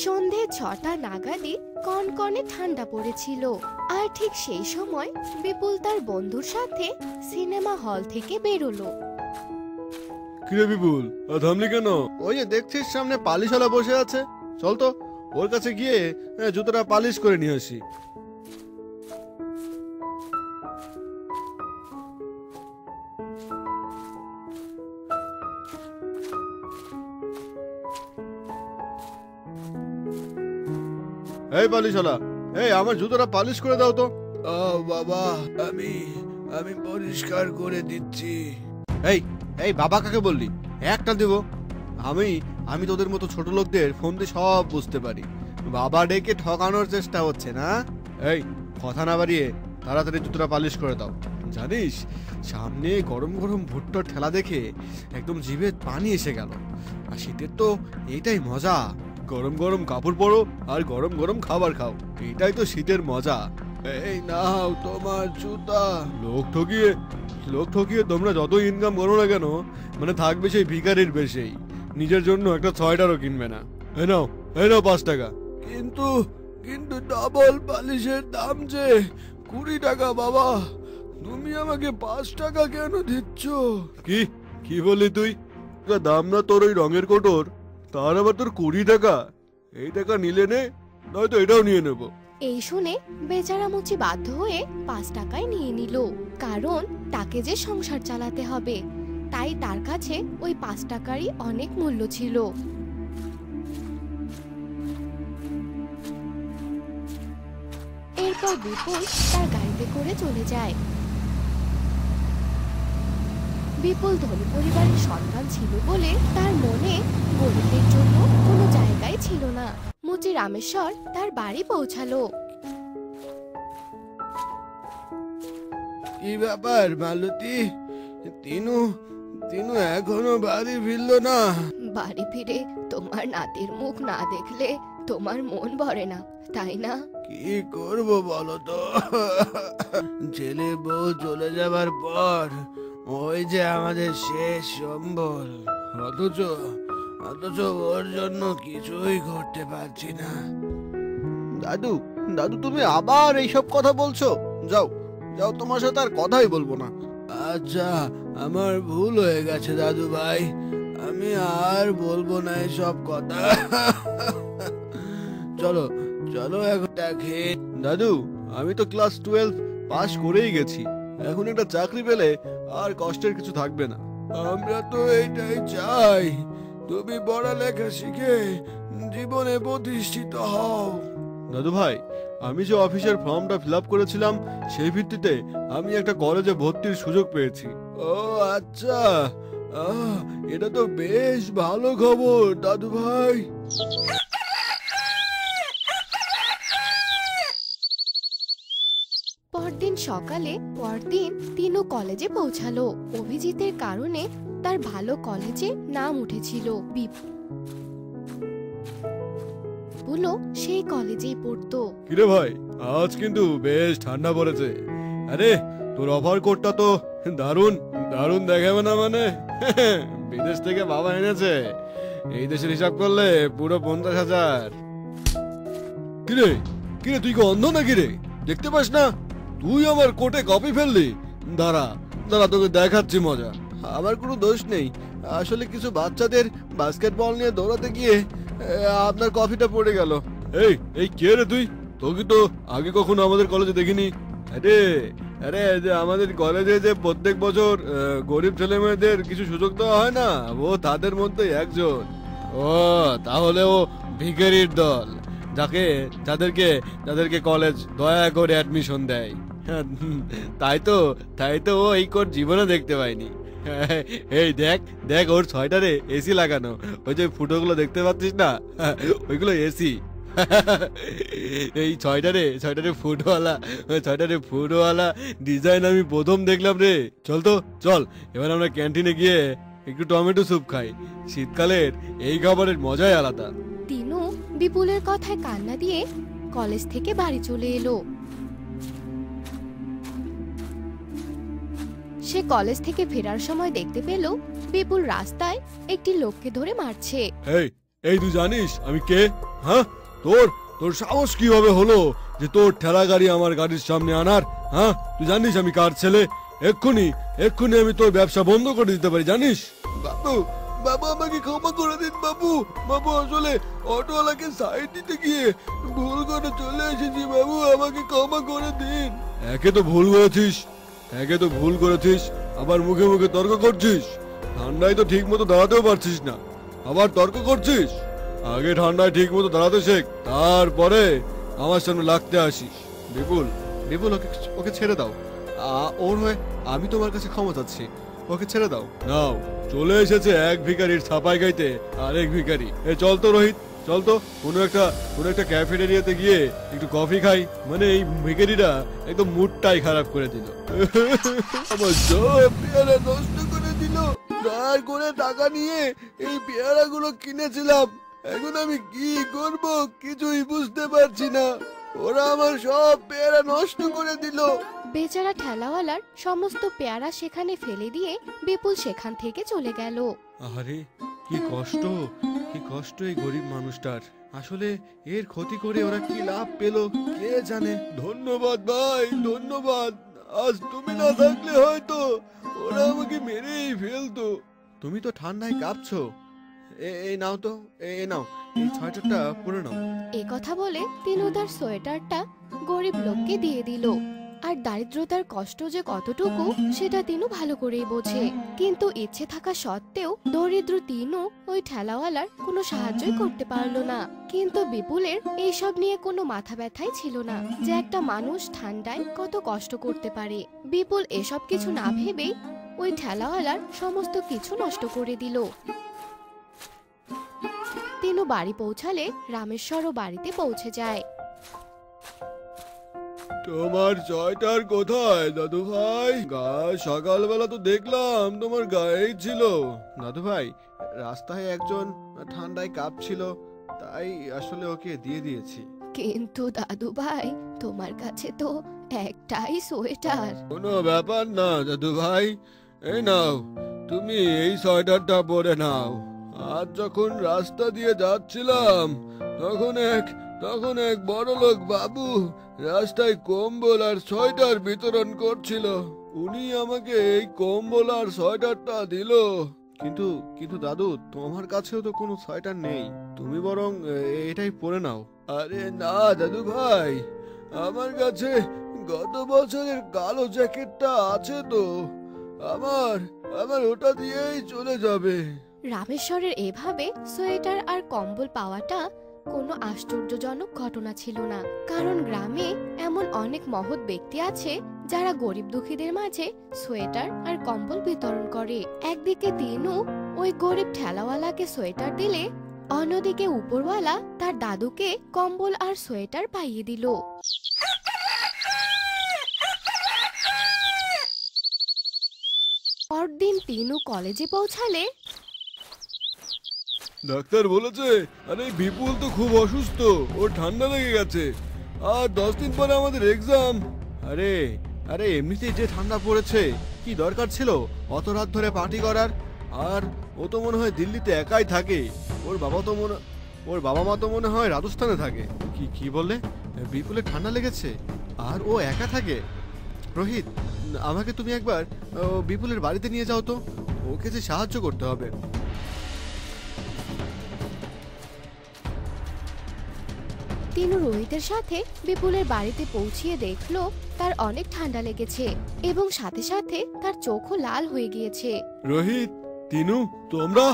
সন্ধে ৬টা নাগাদই কনকনে ঠান্ডা পড়েছিল। আর ঠিক সেই সময় বিপুল তার বন্ধুর সাথে সিনেমা হল থেকে বেরোলো। কিরে বিপুল, থামলি কেন? ওই যে দেখছিস সামনে পালিশওয়ালা বসে আছে, চল তো ওর কাছে গিয়ে জুতোটা পালিশ করে নিয়ে আসি। এই পালিশওয়ালা, এই আমার জুতোটা পালিশ করে দাও তো। বাবা, আমি আমি পরিষ্কার করে দিচ্ছি। এই এই বাবা কাকে বললি? একটা দেব? আমি আমি তোদের মতো ছোট লোকদের ফোন দিয়ে সব বুঝতে পারি। বাবা ডেকে ঠকানোর চেষ্টা হচ্ছে না? এই কথা না বাড়িয়ে তাড়াতাড়ি জুতোটা পালিশ করে দাও। জানিস, সামনে গরম গরম ভুট্টার ঠেলা দেখে একদম জিভে পানি এসে গেল। আর শীতের তো এইটাই মজা, গরম গরম কাপড় পরো আর গরম গরম খাবার খাও, এটাই তো শীতের মজা। এই নাও তোমার জুতা। লোক ঠকিয়ে তোমরা যত ইনকাম করো না কেন, মানে থাকবে সেই ভিখারির বেশেই, নিজের জন্য একটা সোয়েটারও কিনবে না। এই নাও 5 টাকা। কিন্তু কিন্তু ডাবল পালিশের দাম যে 20 টাকা। বাবা, তুমি আমাকে 5 টাকা কেন দিচ্ছ? কি কি বললি তুই? দাম না তোর ওই রঙের কোটর, তার আবার তোর 20 টাকা? এই টাকা নিলে নে, নয়তো এটাও নিয়ে নেবো। এই শুনে বেচারা মুচি বাধ্য হয়ে 5 টাকায় নিয়ে নিল, কারণ তাকে যে সংসার চালাতে হবে, তাই তার কাছে ওই 5 টাকারই অনেক মূল্য ছিল। এরপর বিপুল তার গাড়িতে করে চলে যায়। বিপুল ধনী পরিবারের সন্তান ছিল বলে তার মনে গরিবদের জন্য কোনো জায়গাই ছিল না। মুচি রামেশ্বর তার বাড়ি পৌঁছালো। কি ব্যাপার মালতী? তিনু তিনু এখনো বাড়ি ফিরলো না? বাড়ি ফিরে তোমার নাতির মুখ না দেখলে তোমার মন ভরে না, তাই না? কি করব বলো তো, ছেলে বউ চলে যাবার পর ওই যে আমাদের শেষ সম্বল, অথচ অথচ ওর জন্য কিছুই করতে পারছি না। দাদু দাদু, তুমি আবার এইসব কথা বলছো? যাও যাও, তোমার সাথে আর কথাই বলবো না। আচ্ছা, আমার ভুল হয়ে গেছে দাদু ভাই, আমি আর বলবো না এসব কথা। চলো চলো একটা খেয়ে। দাদু, আমি তো ক্লাস 12 পাশ করেই গেছি, এখন একটা চাকরি পেলে আর কষ্টের কিছু থাকবে না। আমরা তো এইটাই চাই, তুমি পড়ালেখা শিখে জীবনে প্রতিষ্ঠিত হও। দাদু ভাই, আমি যে অফিসের ফর্মটা ফিল আপ করেছিলাম, সেই ভিত্তিতে আমি একটা কলেজে ভর্তির সুযোগ পেয়েছি। ও আচ্ছা, এটা তো বেশ ভালো খবর দাদু ভাই। পরদিন সকালে তিনু কলেজে পৌঁছালো। অভিজিতের কারণে তার ভালো কলেজে নাম উঠেছিল। বিপুলও সেই কলেজেই পড়তো। কিরে ভাই, আজ কিন্তু বেশ ঠান্ডা পড়েছে। আরে তোর অফার কোডটা তো দারুণ দারুণ দেখাবে না? মানে বিদেশ থেকে বাবা এনেছে, এই দেশের হিসাব করলে পুরো 50,000। কিরে কিরে, তুই কি অন্ধ নাকি রে? দেখতে পাস না তুই আমার কোটে কপি ফেললি? দাঁড়া দাঁড়া, তোকে দেখাচ্ছি মজা। আমার কোনো দোষ নেই, আসলে কিছু বাচ্চাদের বাস্কেটবল নিয়ে দৌড়াতে গিয়ে আপনার কফিটা পড়ে গেল। এই এই কে রে তুই? তোকে তো আগে কখনো আমাদের কলেজে দেখিনি। আরে আরে, যে আমাদের কলেজে যে প্রত্যেক বছর গরিব ছেলে মেয়েদের কিছু সুযোগ দেওয়া হয় না, ও তাদের মধ্যে একজন। ও তাহলে ও ভিখারির দল, যাদেরকে কলেজ দয়া করে অ্যাডমিশন দেয়। তাই তো ও এই কোড জীবনে দেখতে পাইনি। এই দেখ দেখ, ওর সোয়েটারে এসি লাগানো, ওই যে ফুটোগুলো দেখতে পাচ্ছিস না, ওইগুলো এসি। এই সোয়েটারে ফুটোওয়ালা ডিজাইন আমি প্রথম দেখলাম রে। চল তো চল, এবার আমরা ক্যান্টিনে গিয়ে একটু টমেটো স্যুপ খাই। শীতকালের এই খাবারের মজাই আলাদা। তিনু বিপুলের কথায় কান্না দিয়ে কলেজ থেকে বাড়ি চলে এলো। সে কলেজ থেকে ফেরার সময় দেখতে পেল বিপুল রাস্তায় একটি লোককে ধরে মারছে। এই এই তুই জানিস আমি কে? হ্যাঁ, তোর তোর সাহস কিভাবে হলো যে তোর ঠেলা গাড়ি আমার গাড়ির সামনে আনার? হ্যাঁ, তুই জানিস আমি কার ছেলে? এক্ষুনি এক্ষুনি আমি তোর ব্যবসা বন্ধ করে দিতে পারি, জানিস? বাবু, বাবু আমাকে ক্ষমা করে দিন বাবু। বাবু আসলে অটোওয়ালাকে সাইড দিতে গিয়ে ভুল করে চলে এসেছি বাবু, আমাকে ক্ষমা করে দিন। একে তো ভুল করেছিস, একে তো ভুল করেছিস, আবার মুখে মুখে তর্ক করছিস। ঠান্ডায় তো ঠিক মতো দাঁড়াতেও পারছিস না, আবার তর্ক করছিস। আগে ঠান্ডায় ঠিক মতো দাঁড়াতে শেখ, তারপরে আমার সামনে লাগতে আসিস। বিপুল, বিপুল ওকে ওকে ছেড়ে দাও। ওর হয়ে আমি তোমার কাছে ক্ষমা চাচ্ছি, ওকে ছেড়ে দাও। নাও, চলে এসেছে এক ভিখারির ছাপাই গাইতে আরেক ভিখারি। এ চল তো রোহিত, চল তো কোনো একটা ক্যাফেটেরিয়াতে গিয়ে একটু কফি খাই। মানে এই ভিখারিরা একদম মুডটাই খারাপ করে দিল। আমার সব পেয়ারা নষ্ট করে দিল। ধার করে টাকা নিয়ে এই পেয়ারাগুলো কিনেছিলাম, এখন আমি কি করব কিছুই বুঝতে পারছি না। ওরা আমার সব পেয়ারা নষ্ট করে দিল। বেচারা ঠেলাওয়ালার সমস্ত পেয়ারা সেখানে ফেলে দিয়ে বিপুল সেখান থেকে চলে গেল। আরে কি কষ্ট, কি কষ্ট এই গরিব মানুষটার। আসলে এর ক্ষতি করে ওরা কি লাভ পেলো কে জানে। ধন্যবাদ ভাই, ধন্যবাদ। আজ তুমি না থাকলে হয়তো ওরা আমাকে মেরেই ফেলতো। তুমি তো ঠান্ডায় কাঁপছো, এই নাও তো, এই নাও, এই সোয়েটারটা পরে নাও। এ কথা বলে তিনু তার সোয়েটারটা গরিব লোককে দিয়ে দিল। আর দারিদ্রতার কষ্ট যে কতটুকু সেটা তিনু ভালো করেই বোঝে। কিন্তু ইচ্ছে থাকা সত্ত্বেও দরিদ্র তিনু ওই ঠেলাওয়ালার কোনো সাহায্যই করতে পারলো না। কিন্তু বিপুলের এইসব নিয়ে কোনো মাথা ব্যথাই ছিল না যে একটা মানুষ ঠান্ডায় কত কষ্ট করতে পারে। বিপুল এসব কিছু না ভেবেই ওই ঠেলাওয়ালার সমস্ত কিছু নষ্ট করে দিল। তিনু বাড়ি পৌঁছালে রামেশ্বরও বাড়িতে পৌঁছে যায়। তোমার সোয়েটার কোথায় দাদু ভাই? সকালবেলা তো দেখলাম তোমার গায়েই ছিল। দাদু ভাই, রাস্তায় একজন ঠান্ডায় কাঁপছিল, তাই আসলে ওকে দিয়ে দিয়েছি। কিন্তু দাদু ভাই, তোমার কাছে তো একটাই সোয়েটার। কোনো ব্যাপার না দাদু ভাই, এই নাও, তুমি এই সোয়েটারটা পরে নাও। আজ যখন রাস্তা দিয়ে যাচ্ছিলাম তখন এক বড়লোক বাবু রাস্তায় কম্বল আর সোয়েটার বিতরণ করছিল। উনি আমাকে এই কম্বল আর সোয়েটারটা দিল। কিন্তু কিন্তু দাদু, তোমার কাছেও তো কোনো সোয়েটার নেই, তুমি বরং এটাই পরে নাও। আরে না দাদু ভাই, আমার কাছে গত বছরের কালো জ্যাকেটটা আছে তো, আমার ওটা দিয়েই চলে যাবে। রামেশ্বরের এভাবে সোয়েটার আর কম্বল পাওয়াটা কোনো আশ্চর্যজনক ঘটনা ছিল না, কারণ গ্রামে এমন অনেক মহৎ ব্যক্তি আছে যারা গরিব দুঃখীদের মাঝে সোয়েটার আর কম্বল বিতরণ করে। একদিকে তিনু ওই গরিব ঠেলাওয়ালাকে সোয়েটার দিলে, অন্যদিকে উপরওয়ালা তার দাদুকে কম্বল আর সোয়েটার পাইয়ে দিল। পরদিন তিনু কলেজে পৌঁছালে ডাক্তার বলেছে আরে বিপুল তো খুব অসুস্থ, ওর ঠান্ডা লেগে গেছে, আর 10 দিন পরে আমাদের এক্সাম। আরে আরে এমনিতেই যে ঠান্ডা পড়েছে, কি দরকার ছিল অত রাত ধরে পার্টি করার? আর ও তো মনে হয় দিল্লিতে একাই থাকে, ওর বাবা মা তো মনে হয় রাজস্থানে থাকে। কি কি বললে? বিপুলের ঠান্ডা লেগেছে আর ও একা থাকে? রোহিত, আমাকে তুমি একবার বিপুলের বাড়িতে নিয়ে যাও তো, ওকে যে সাহায্য করতে হবে। তিনু রোহিতের সাথে বিপুলের বাড়িতে পৌঁছিয়ে দেখলো তার অনেক ঠান্ডা লেগেছে এবং সাথে সাথে তার চোখও লাল হয়ে গিয়েছে। রোহিত, তিনু, তোমরা?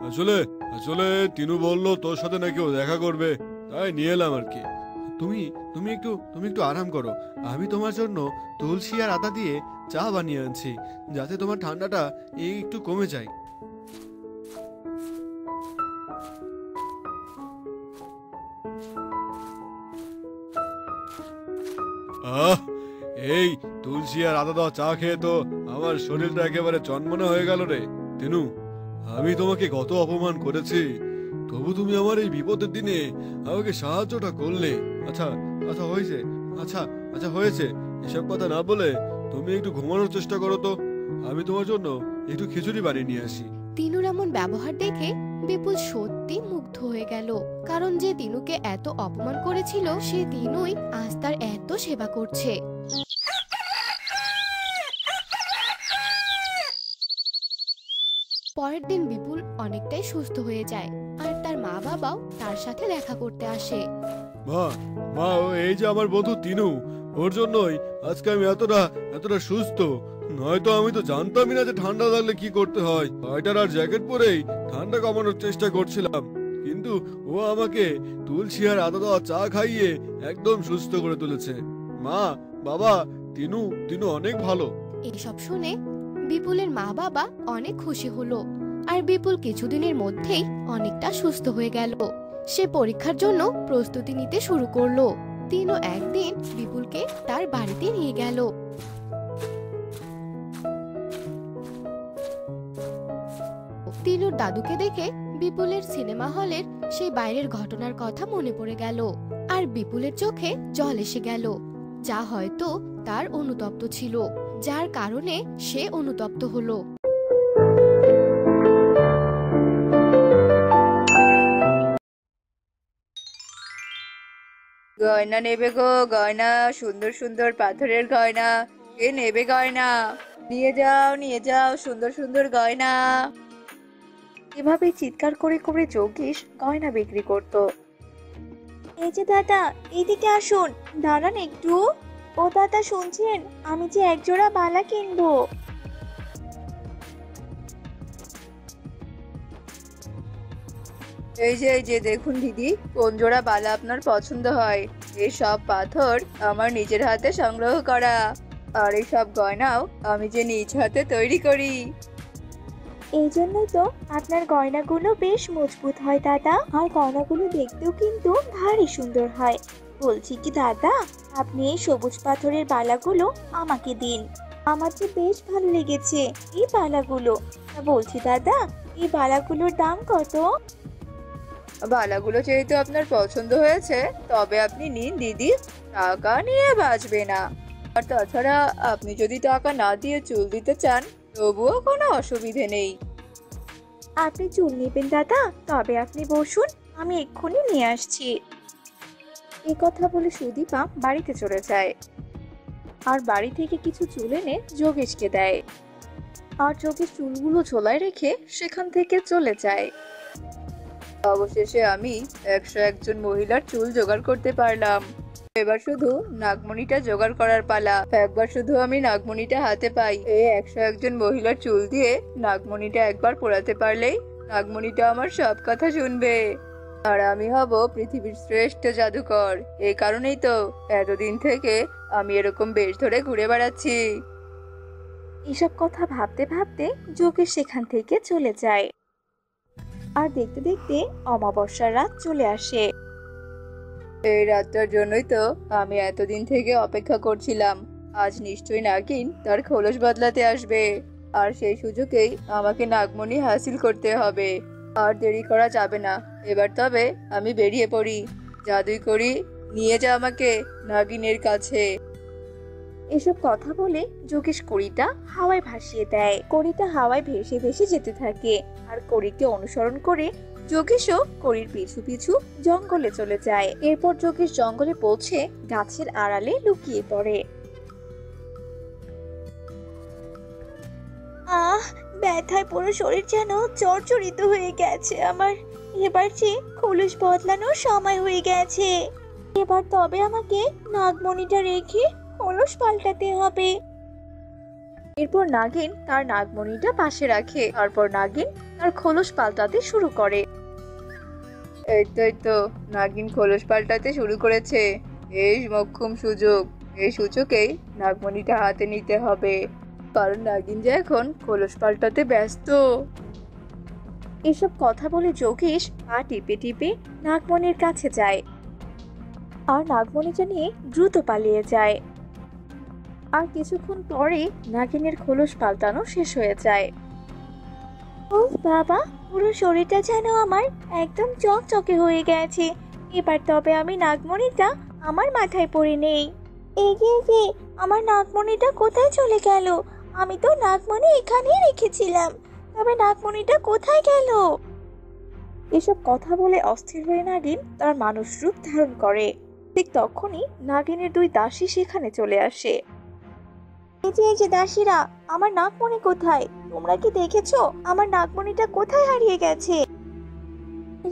আসলে আসলে তিনু বললো তোর সাথে নাকি ও দেখা করবে, তাই নিয়ে এলাম আর কি। তুমি একটু আরাম করো, আমি তোমার জন্য তুলসী আর আদা দিয়ে চা বানিয়ে আনছি, যাতে তোমার ঠান্ডাটা একটু কমে যায়। আহ, এই তুলসী আর আদা দাও চা খেয়ে তো আমার শরীরটা একেবারে চনমনে হয়ে গেল রে। তিনু, আমি তোমাকে কত অপমান করেছি, তবু তুমি আমার এই বিপদের দিনে আমাকে সাহায্যটা করলে। আচ্ছা আচ্ছা হয়েছে, আচ্ছা হয়েছে, এসব কথা না বলে তুমি একটু ঘুমানোর চেষ্টা করো তো, আমি তোমার জন্য একটু খিচুড়ি বানিয়ে নিয়ে আসি। তিনুর এমন ব্যবহার দেখে বিপুল সত্যি মুগ্ধ হয়ে গেল, কারণ যে তিনুকে এত অপমান করেছিল সে তিনুই আজ তার এত সেবা করছে। পরের দিন বিপুল অনেকটাই সুস্থ হয়ে যায় আর তার মা বাবাও তার সাথে দেখা করতে আসে। মা মা এই যে আমার বন্ধু তিনু, ওর জন্যই আজকে আমি এতটা সুস্থ। নয়তো আমি তো জানতামই না যে ঠান্ডা লাগলে কি করতে হয়। সোয়েটার আর জ্যাকেট পরেই ঠান্ডা কমানোর চেষ্টা করছিলাম, কিন্তু ও আমাকে তুলসী আর আদা দেওয়া চা খাইয়ে একদম সুস্থ করে তুলেছে। মা বাবা, তিনু অনেক ভালো। এইসব শুনে বিপুলের মা বাবা অনেক খুশি হলো আর বিপুল কিছুদিনের মধ্যেই অনেকটা সুস্থ হয়ে গেল। সে পরীক্ষার জন্য প্রস্তুতি নিতে শুরু করলো। তিনু একদিন বিপুলকে তার বাড়িতে নিয়ে গেল। তিনুর দাদুকে দেখে বিপুলের সিনেমা হলের সেই বাইরের ঘটনার কথা মনে পড়ে গেল আর বিপুলের চোখে জল এসে গেল, যা হয়তো তার অনুতপ্ত ছিল, যার কারণে সে অনুতপ্ত হলো। গয়না নেবে গো, গয়না, সুন্দর সুন্দর পাথরের গয়না। কে নেবে গয়না? নিয়ে যাও সুন্দর সুন্দর গয়না। এভাবে চিৎকার করে করে যোগেশ গয়না বিক্রি করত। এই যে দাদা, এদিকে আসুন, দাঁড়ান একটু। ও দাদা শুনছেন, আমি যে একজোড়া বালা কিনবো। এই যে দেখুন দিদি, কোন জোড়া বালা আপনার পছন্দ হয়। এই সব পাথর আমার নিজের হাতে সংগ্রহ করা, আর এই সব গয়নাও আমি যে নিজ হাতে তৈরি করি। এই জন্যই তো আপনার গয়নাগুলো বেশ মজবুত হয় দাদা, আর গয়নাগুলো দেখতেও কিন্তু ভারী সুন্দর হয়। বলছি কি দাদা, আপনি এই সবুজ পাথরের বালাগুলো আমাকে দিন, আমার তো বেশ ভালো লেগেছে এই বালাগুলো। বলছি দাদা, এই বালাগুলোর দাম কত? বালাগুলো যেহেতু আপনার পছন্দ হয়েছে, তবে আপনি নিন দিদি, টাকা নিয়ে বাঁচবে না। আর তাছাড়া আপনি যদি টাকা না দিয়ে চুল দিতে চান, তবুও কোনো অসুবিধে নেই। আপনি চুল নেবেন দাদা? তবে আপনি বসুন, আমি এক্ষুনি নিয়ে আসছি। এই কথা বলে সুদীপা বাড়িতে চলে যায় আর বাড়ি থেকে কিছু চুল এনে যোগেশকে দেয়। আর যোগেশ চুলগুলো ঝোলায় রেখে সেখান থেকে চলে যায়। অবশেষে আমি 101 জন মহিলার চুল জোগাড় করতে পারলাম। এবার শুধু নাগমণিটা জোগাড় করার পালা। একবার শুধু আমি নাগমণিটা হাতে পাই, এই 101 জন মহিলার চুল দিয়ে নাগমণিটা একবার পরাতে পারলেই নাগমণিটা আমার সব কথা শুনবে, আর আমি হব পৃথিবীর শ্রেষ্ঠ জাদুকর। এই কারণেই তো এতদিন থেকে আমি এরকম বেশ ধরে ঘুরে বেড়াচ্ছি। এসব কথা ভাবতে ভাবতে যোগেশ সেখান থেকে চলে যায়। আর দেখতে দেখতে অমাবস্যার রাত চলে আসে। এই রাতটার জন্যই তো আমি এতদিন থেকে অপেক্ষা করছিলাম। আজ নিশ্চয়ই নাগিন তার খোলস বদলাতে আসবে, আর সেই সুযোগেই আমাকে নাগমণি হাসিল করতে হবে। আর দেরি করা যাবে না, এবার তবে আমি বেরিয়ে পড়ি। জাদুই করি, নিয়ে যা আমাকে নাগিনের কাছে। এসব কথা বলে যোগেশ কড়িটা হাওয়ায় ভাসিয়ে দেয়। কড়িটা হাওয়ায় ভেসে ভেসে যেতে থাকে, আর কড়িকে অনুসরণ করে যোগেশও কড়ির পিছু পিছু জঙ্গলে চলে যায়। এরপর যোগেশ জঙ্গলে পৌঁছে গাছের আড়ালে লুকিয়ে পড়ে। ব্যথায় পুরো শরীর যেন জর্জরিত হয়ে গেছে আমার। এবার যে খোলস বদলানোর সময় হয়ে গেছে। এবার তবে আমাকে নাগমণিটা রেখে খোলস পাল্টাতে হবে। এরপর নাগিন তার নাগমণিটা পাশে রাখে, তারপর নাগিন তার খোলস পাল্টাতে শুরু করে। এই তো নাগিন খোলস পাল্টাতে শুরু করেছে। এই মোক্ষম সুযোগ, এই সুযোগেই নাগমণিটা হাতে নিতে হবে, কারণ নাগিন যে এখন খোলস পাল্টাতে ব্যস্ত। এসব কথা বলে যোগেশ পা টিপে টিপে নাগমণির কাছে যায়, আর নাগমণিটা নিয়ে দ্রুত পালিয়ে যায়। আর কিছুক্ষণ পরে নাগিনের খোলস পাল্টানো শেষ হয়ে যায়। ও বাবা, পুরো শরীরটা যেন আমার একদম চকচকে হয়ে গেছে। এবার তবে আমি নাগমণিটা আমার মাথায় পরে নেই। এগিয়ে আমার নাগমণিটা কোথায় চলে গেল? আমি তো নাগমণি এখানেই রেখেছিলাম, তবে নাগমণিটা কোথায় গেল? এসব কথা বলে অস্থির হয়ে নাগিন তার মানুষ রূপ ধারণ করে। ঠিক তখনই নাগিনের দুই দাসী সেখানে চলে আসে। এই যে দাসীরা, আমার নাগমণি কোথায়? তোমরা কি দেখেছো আমার নাগমণিটা কোথায় হারিয়ে গেছে?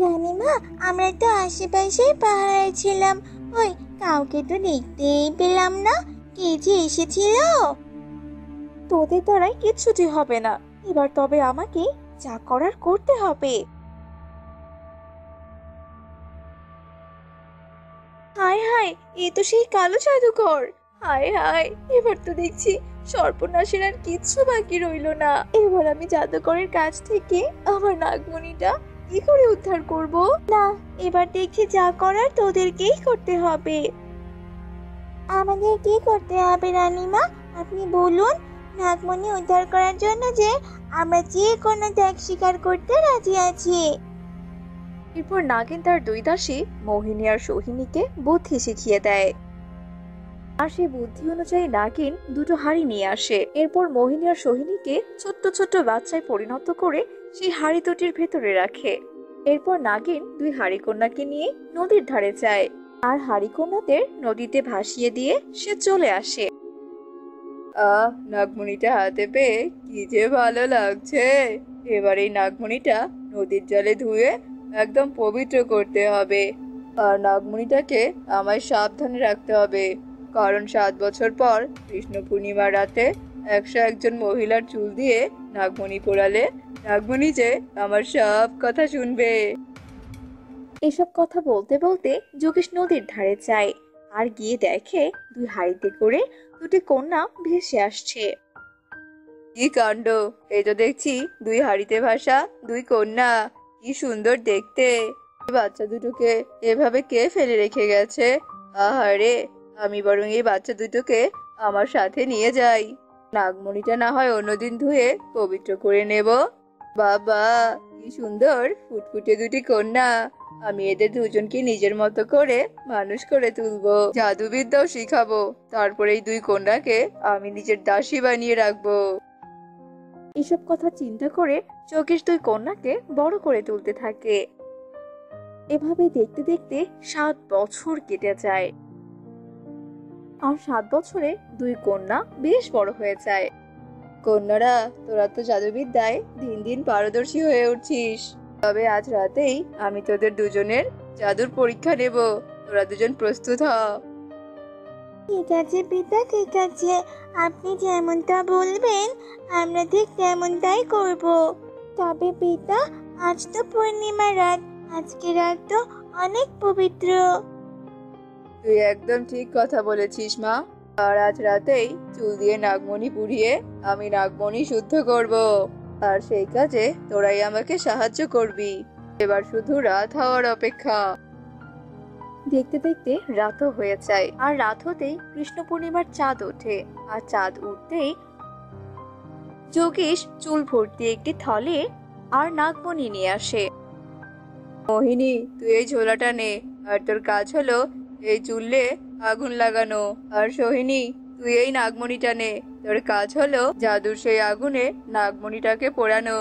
রানীমা, আমরা তো আশেপাশেই পাহারায় ছিলাম, ওই কাউকে তো দেখতেই পেলাম না। কে যে এসেছিল? তোদের দ্বারাই কিচ্ছুটি হবে না, এবার তবে আমাকে যা করার করতে হবে। হায় হায়, এ তো সেই কালো জাদুকর। হায় হায়, এবার তো দেখছি সর্বনাশের আর কিচ্ছু বাকি রইলো না। এবার আমি জাদুকরের কাছ থেকে আমার নাগমণিটা কি করে উদ্ধার করব? না, এবার দেখছি যা করার তোদেরকেই করতে হবে। আমাদের কি করতে হবে রানীমা? আপনি বলুন। নাগমণি উদ্ধার করার জন্য যে আমরা যে কোনো ত্যাগ স্বীকার করতে রাজি আছি। এরপর নাগিন তার দুই দাসী মোহিনী আর সোহিনীকে বুদ্ধি শিখিয়ে দেয়। আর সেই বুদ্ধি অনুযায়ী নাগিন দুটো হাঁড়ি নিয়ে আসে। এরপর মোহিনী আর সোহিনীকে ছোট্ট ছোট্ট বাচ্চায় পরিণত করে সেই হাঁড়ি দুটির ভেতরে রাখে। এরপর নাগিন দুই হাঁড়ি কন্যাকে নিয়ে নদীর ধারে যায় আর হাঁড়ি কন্যাদের নদীতে ভাসিয়ে দিয়ে সে চলে আসে। নাগমণিটা হাতে পেয়ে কি যে ভালো লাগছে। এবার এই নাগমণিটা নদীর জলে ধুয়ে একদম পবিত্র করতে হবে। আর নাগমণিটাকে আমায় সাবধানে রাখতে হবে, কারণ 7 বছর পর কৃষ্ণ পূর্ণিমার রাতে 101 জন মহিলার চুল দিয়ে নাগমণি পোড়ালে নাগমণি যে আমার সব কথা শুনবে। এসব কথা বলতে বলতে যোগেশ নদীর ধারে যায় আর গিয়ে দেখে দুই হাঁড়িতে করে দুটি কন্যা ভেসে আসছে। কি কাণ্ড! এই তো দেখছি দুই হাঁড়িতে ভাসা দুই কন্যা। কি সুন্দর দেখতে! বাচ্চা দুটোকে এভাবে কে ফেলে রেখে গেছে? আহারে, আমি বরং এই বাচ্চা দুটোকে আমার সাথে নিয়ে যাই। নাগমণিটা না হয় অন্যদিন ধুয়ে পবিত্র করে নেব। বাবা, কি সুন্দর ফুটফুটে দুটি কন্যা! আমি এদের দুজনকে নিজের মতো করে মানুষ করে তুলবো, জাদুবিদ্যাও শিখাবো। তারপরে এই দুই কন্যাকে আমি নিজের দাসী বানিয়ে রাখবো। এসব কথা চিন্তা করে যোগেশ দুই কন্যাকে বড় করে তুলতে থাকে। এভাবে দেখতে দেখতে 7 বছর কেটে যায় আর 7 বছরে দুই কন্যা বেশ বড় হয়ে যায়। কন্যারা, তোরা তো জাদুবিদ্যায় দিন দিন পারদর্শী হয়ে উঠছিস। তবে আজ রাতেই আমি তোদের দুজনের জাদুর পরীক্ষা নেব। তোরা দুজন প্রস্তুত হ। ঠিক আছে পিতা, ঠিক আছে। আপনি যেমনটা বলবেন আমরা ঠিক তেমনটাই করব। তবে পিতা, আজ তো পূর্ণিমা রাত, আজকে রাত তো অনেক পবিত্র। তুই একদম ঠিক কথা বলেছিস মা। আর আজ রাতেই চুল দিয়ে নাগমণি পুড়িয়ে আমি নাগমণি শুদ্ধ করব। আর সেই কাজে তোরাই আমাকে সাহায্য করবি। এবার শুধু রাত হওয়ার অপেক্ষা। দেখতে দেখতে রাতও হয়ে যায় আর রাত হতেই কৃষ্ণ পূর্ণিমার চাঁদ ওঠে। আর চাঁদ উঠতেই যোগেশ চুল ভর্তি একটি থলে আর নাগমণি নিয়ে আসে। মোহিনী, তুই এই ঝোলাটা নে, আর তোর কাজ হলো এই চুলে আগুন লাগানো। আর সোহিনী, তুই এই নাগমণিটা নে, তোর কাজ হলো জাদুর সেই আগুনে নাগমণিটাকে পোড়ানো।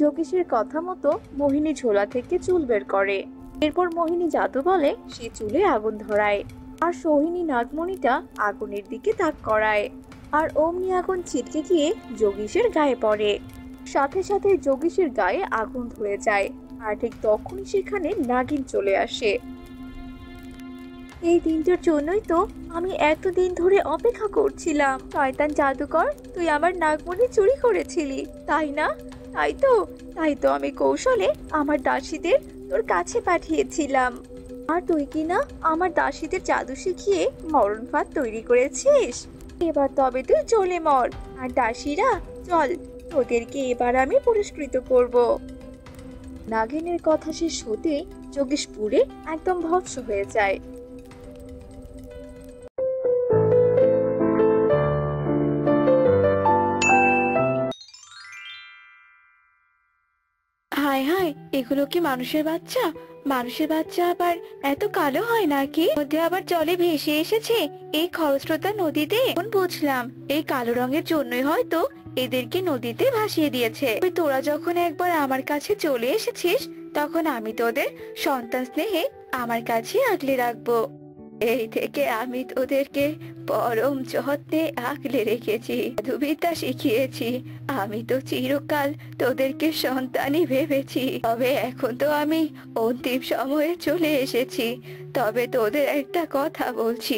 যোগেশের কথা মতো মোহিনী ঝোলা থেকে চুল বের করে। এরপর মোহিনী জাদু বলে সে চুলে আগুন ধরায় আর সোহিনী নাগমণিটা আগুনের দিকে তাক করায়। আর অমনি আগুন ছিটকে গিয়ে যোগেশের গায়ে পড়ে। সাথে সাথে যোগেশের গায়ে আগুন ধরে যায়। আর ঠিক তখনই সেখানে নাগিন চলে আসে। এই দিনটার জন্যই তো আমি এতদিন ধরে অপেক্ষা করছিলাম। শয়তান জাদুকর, তুই আমার নাগমণি চুরি করেছিলি, তাই না? তাই তো আমি কৌশলে আমার দাসীদের তোর কাছে পাঠিয়েছিলাম। আর তুই কি না আমার দাসীদের জাদু শিখিয়ে মরণ ফাঁদ তৈরি করেছিস। এবার তবে তুই চলে মর। আর দাসীরা, চল, তোদেরকে এবার আমি পুরস্কৃত করব। নাগিনের কথা শেষ হতে যোগেশ পুড়ে একদম ভস্ম হয়ে যায়। হায় হায়, এগুলো কি মানুষের বাচ্চা? মানুষের বাচ্চা আবার এত কালো হয় নাকি? মধ্যে আবার জলে ভেসে এসেছে এই খরস্রোতা নদীতে। এখন বুঝলাম এই কালো রঙের জন্যই হয়তো এদেরকে নদীতে ভাসিয়ে দিয়েছে। তবে তোরা যখন একবার আমার কাছে চলে এসেছিস, তখন আমি তোদের সন্তান স্নেহে আমার কাছে আগলে রাখবো। এই থেকে আমি তোদেরকে পরম যত্নে আগলে রেখেছি, জাদুবিদ্যা শিখিয়েছি। আমি তো চিরকাল তোদেরকে সন্তানই ভেবেছি। তবে এখন তো আমি অন্তিম সময়ে চলে এসেছি। তবে তোদের একটা কথা বলছি,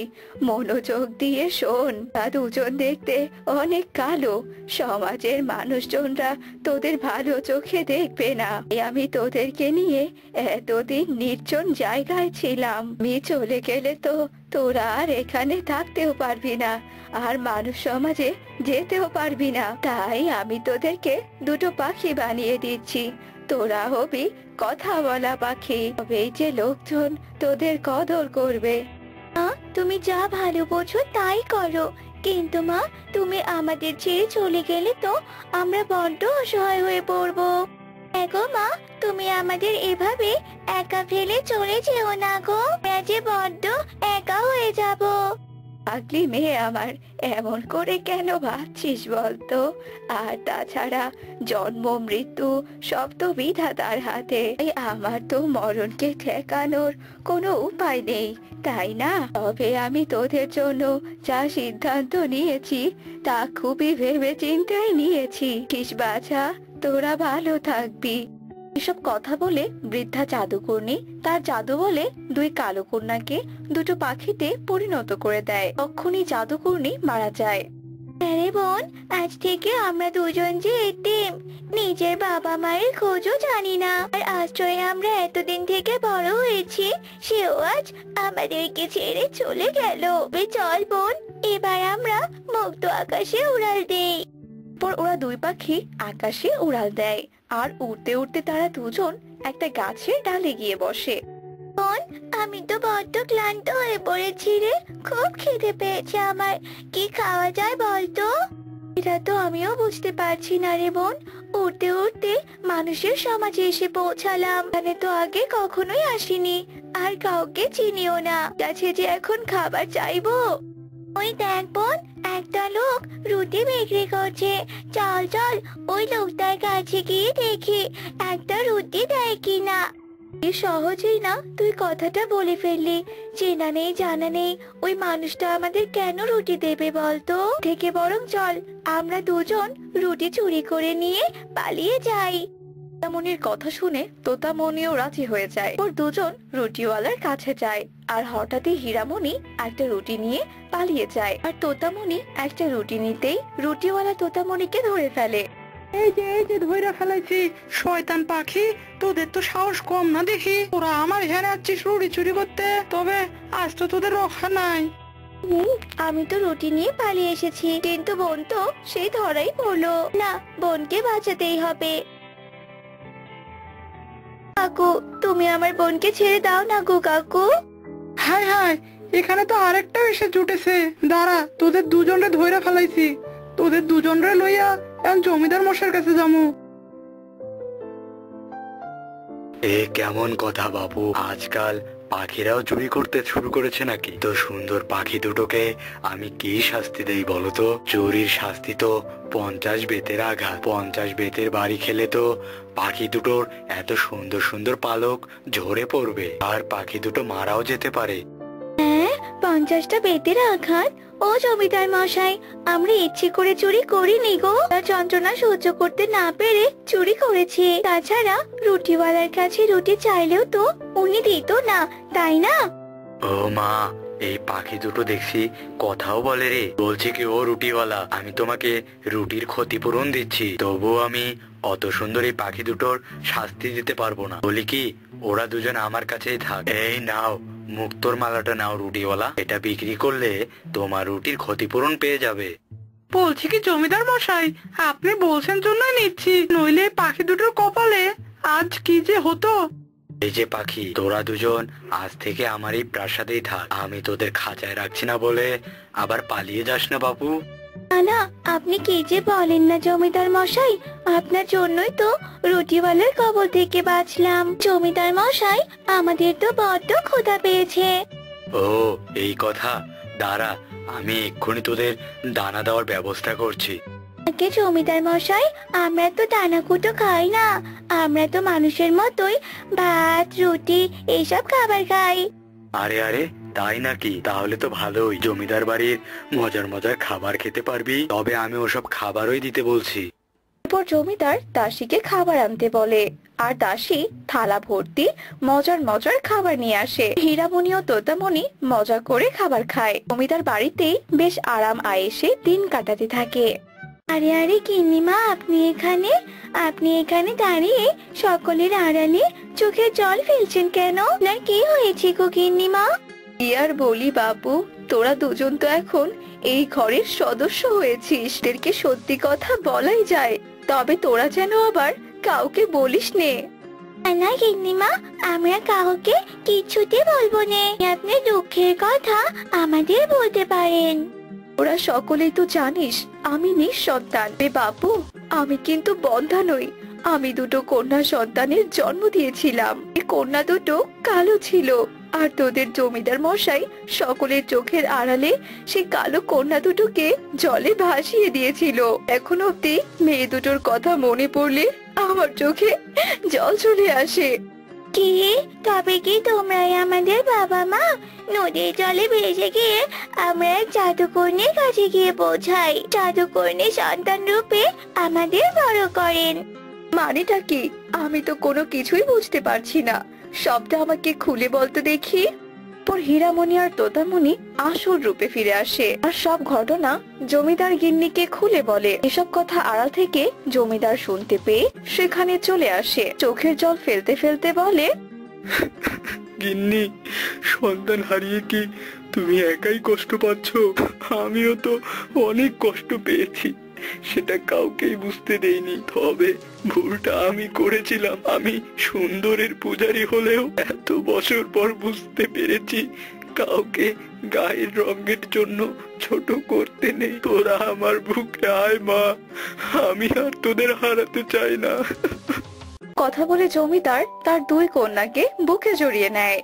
মনোযোগ দিয়ে শোন। তা দুজন দেখতে অনেক কালো, সমাজের মানুষজনরা তোদের ভালো চোখে দেখবে না। আমি তোদেরকে নিয়ে এতদিন নির্জন জায়গায় ছিলাম। আমি চলে গেলে তো তোরা আর এখানে থাকতেও পারবি না, আর মানুষ সমাজে যেতেও পারবি না। তাই আমি তোদেরকে দুটো পাখি বানিয়ে দিচ্ছি। তোরা হবি কথা বলা পাখি। তবেই যে লোকজন তোদের কদর করবে। মা, তুমি যা ভালো বোঝো তাই করো, কিন্তু মা তুমি আমাদের ছেড়ে চলে গেলে তো আমরা বড্ড অসহায় হয়ে পড়বো। গো মা, তুমি আমাদের এভাবে একা ফেলে চলে যেও না গো, আমরা যে বড্ড একা হয়ে যাব। পাগলি মেয়ে আমার, এমন করে কেন ভাবছিস বলতো? আর তাছাড়া জন্ম মৃত্যু সব তো বিধাতার হাতে। আমার তো মরণকে ঠেকানোর কোনো উপায় নেই, তাই না? তবে আমি তোদের জন্য যা সিদ্ধান্ত নিয়েছি তা খুবই ভেবে চিন্তেই নিয়েছি। কিস বাছা, তোরা ভালো থাকবি। এসব কথা বলে বৃদ্ধা জাদুকর্ণী তার জাদু বলে দুই কালো কন্যাকে দুটো পাখিতে পরিণত করে দেয়। তখনই জাদুকর্ণী মারা যায়। আরে বোন, আজ থেকে আমরা দুজন যে এতিম, নিজের বাবা মায়ের খোঁজও জানি না। আর আশ্রয়ে আমরা এতদিন থেকে বড় হয়েছি, সেও আজ আমাদেরকে ছেড়ে চলে গেল। চল বোন, এবার আমরা মুক্ত আকাশে উড়াল দেই। পর ওরা দুই পাখি আকাশে উড়াল দেয়, আর উড়তে উড়তে তারা দুজন একটা গাছের ডালে গিয়ে বসে। বোন, আমি তো বড্ড ক্লান্ত হয়ে পড়েছি রে, খুব খিদে পেয়েছে আমার। কি খাওয়া যায় বলতো? এটা তো আমিও বুঝতে পারছি না রে বোন। উড়তে উড়তে মানুষের সমাজে এসে পৌঁছালাম। এখানে তো আগে কখনোই আসিনি, আর কাউকে চিনিও না। কাছে যে এখন খাবার চাইবো। ওই দেখ বোন, একটা লোক রুটি বিক্রি করছে। চল চল ওই লোকটার কাছে গিয়ে দেখি একটা রুটি দেয় কিনা। সহজেই না তুই কথাটা বলে ফেললি। চেনা নেই জানা নেই ওই মানুষটা আমাদের কেন রুটি দেবে বলতো? থেকে বরং চল আমরা দুজন রুটি চুরি করে নিয়ে পালিয়ে যাই। তোতামনির কথা শুনে তোতামনিও রাজি হয়ে যায়। ওর দুজন রুটিওয়ালার কাছে যায়, আর হঠাৎই হীরামণি একটা রুটি নিয়ে পালিয়ে যায়। আর তোতামনি একটা রুটি নিতেই রুটিওয়ালা তোতামনিকে ধরে ফেলে। এই যে ধইরা ফেলাইছি, শয়তান পাখি, তোদের তো সাহস কম না দেখি। তোরা আমার এখানে আসছিস রুটি চুরি করতে, তবে আজ তো তোদের রক্ষা নাই। আমি তো রুটি নিয়ে পালিয়ে এসেছি, কিন্তু বোন তো সেই ধরাই পড়লো না। বোনকে বাঁচাতেই হবে। কাকু, তুমি আমার বোনকে ছেড়ে দাও না গো কাকু। হায় হায়, এখানে তো আরেকটা এসে জুটেছে। দাঁড়া, তোদের দুজনরে ধইরা ফেলাইছি। তোদের দুজনরে লইয়া এখন জমিদার মশাইয়ের কাছে যাবো। এ কেমন কথা বাবু, আজকাল পাখিরাও চুরি করতে শুরু করেছে নাকি? তো সুন্দর পাখি দুটোকে আমি কি শাস্তি দেই বলতো? চুরির শাস্তি তো 50 বেতের আঘাত। 50 বেতের বাড়ি খেলে তো পাখি দুটোর এত সুন্দর সুন্দর পালক ঝরে পড়বে, আর পাখি দুটো মারাও যেতে পারে। 50টা বেতের আঘাত? ও জমিদার মশাই, আমরা ইচ্ছে করে চুরি করিনি গো। যন্ত্রণা সহ্য করতে না পেরে চুরি করেছি। তাছাড়া রুটিওয়ালার কাছে রুটি চাইলেও তো উনি দিত না, তাই না? ও মা, এই পাখি দুটো দেখছি কথাও বলে রে। বলছে কি ও রুটিওয়ালা, আমি তোমাকে রুটির ক্ষতিপূরণ দিচ্ছি, তবুও আমি অত সুন্দর এই পাখি দুটোর শাস্তি দিতে পারবো না। বলি কি, ওরা দুজন আমার কাছেই থাক। এই নাও মুক্তোর মালাটা নাও রুটিওয়ালা, এটা বিক্রি করলে তোমার রুটির ক্ষতিপূরণ পেয়ে যাবে। বলছি কি জমিদার মশাই, আপনি বলছেন জন্যই নিচ্ছি, নইলে পাখি দুটোর কপালে আজ কি যে হতো। এই যে পাখি, তোরা দুজন আজ থেকে আমার এই প্রাসাদেই থাক। আমি তোদের খাঁচায় রাখছি না বলে আবার পালিয়ে যাস না বাবু। না, আপনি কি যে বলেন না জমিদার মশাই, আপনার জন্যই তো রুটিওয়ালার কবল থেকে বাঁচলাম। জমিদার মশাই, আমাদের তো বড্ড ক্ষুধা পেয়েছে। ও এই কথা, দাঁড়া আমি এক্ষুনি তোদের দানা দেওয়ার ব্যবস্থা করছি। আগে জমিদার মশাই, আমরা তো দানাকুটো খাই না, আমরা তো মানুষের মতোই ভাত রুটি এইসব খাবার খাই। আরে আরে, তাই নাকি? তাহলে তো ভালোই, জমিদার বাড়ির মজার মজার খাবার খেতে পারবি। তবে আমি ওসব খাবারই দিতে বলছি। এরপর জমিদার দাসীকে খাবার আনতে বলে, আর দাসী থালা ভর্তি মজার মজার খাবার নিয়ে আসে। হীরামণি ও তোতামণি মজা করে খাবার খায়। জমিদার বাড়িতেই বেশ আরাম আয়েসে দিন কাটাতে থাকে। আরে আরে গিন্নিমা, আপনি এখানে দাঁড়িয়ে সকলের আড়ালে চোখে জল ফেলছেন কেন? না কি হয়েছে গো গিন্নিমা? কি আর বলি বাবু, তোরা দুজন তো এখন এই ঘরের সদস্য হয়েছিস, এদেরকে সত্যি কথা বলাই যায়, তবে তোরা যেন আবার কাউকে বলিস নে। না গিন্নিমা, আমরা কাউকে কিছুতে বলবো না। আপনার দুঃখের কথা আমাদের বলতে পারেন। ওরা সকলেই তো জানিস আমি নিঃসন্তান রে বাপু, আমি কিন্তু বন্ধা নই। আমি দুটো কন্যা সন্তানের জন্ম দিয়েছিলাম। এই কন্যা দুটো কালো ছিল, আর তোদের জমিদার মশাই সকলের চোখের আড়ালে সেই কালো কন্যা দুটোকে জলে ভাসিয়ে দিয়েছিল। এখন অব্দি মেয়ে দুটোর কথা মনে পড়লে আমার চোখে জল চলে আসে। কি, তবে কি তোমরাই আমাদের বাবা মা? নদীর জলে ভেসে গিয়ে আমরা এক জাদুকর্ণীর কাছে গিয়ে পৌঁছাই। জাদুকর্ণী সন্তান রূপে আমাদের বড় করেন। মানেটা কি? আমি তো কোনো কিছুই বুঝতে পারছি না, সবটা আমাকে খুলে বলতে দেখি। পর হীরামণি আর তোতামণি আসল রূপে ফিরে আসে, আর সব ঘটনা জমিদার গিন্নিকে খুলে বলে। এসব কথা আড়াল থেকে জমিদার শুনতে পেয়ে সেখানে চলে আসে। চোখের জল ফেলতে ফেলতে বলে, গিন্নি, সন্তান হারিয়ে কি তুমি একাই কষ্ট পাচ্ছ? আমিও তো অনেক কষ্ট পেয়েছি, সেটা কাউকেই বুঝতে দেইনি। তবে ভুলটা আমি করেছিলাম। আমি সুন্দরের পূজারী হলেও এত বছর পর বুঝতে পেরেছি কাউকে গায়ের রঙের জন্য ছোট করতে নেই। তোরা আমার বুকে আয় মা, আমি আর তোদের হারাতে চাই না। কথা বলে জমিদার তার দুই কন্যাকে বুকে জড়িয়ে নেয়।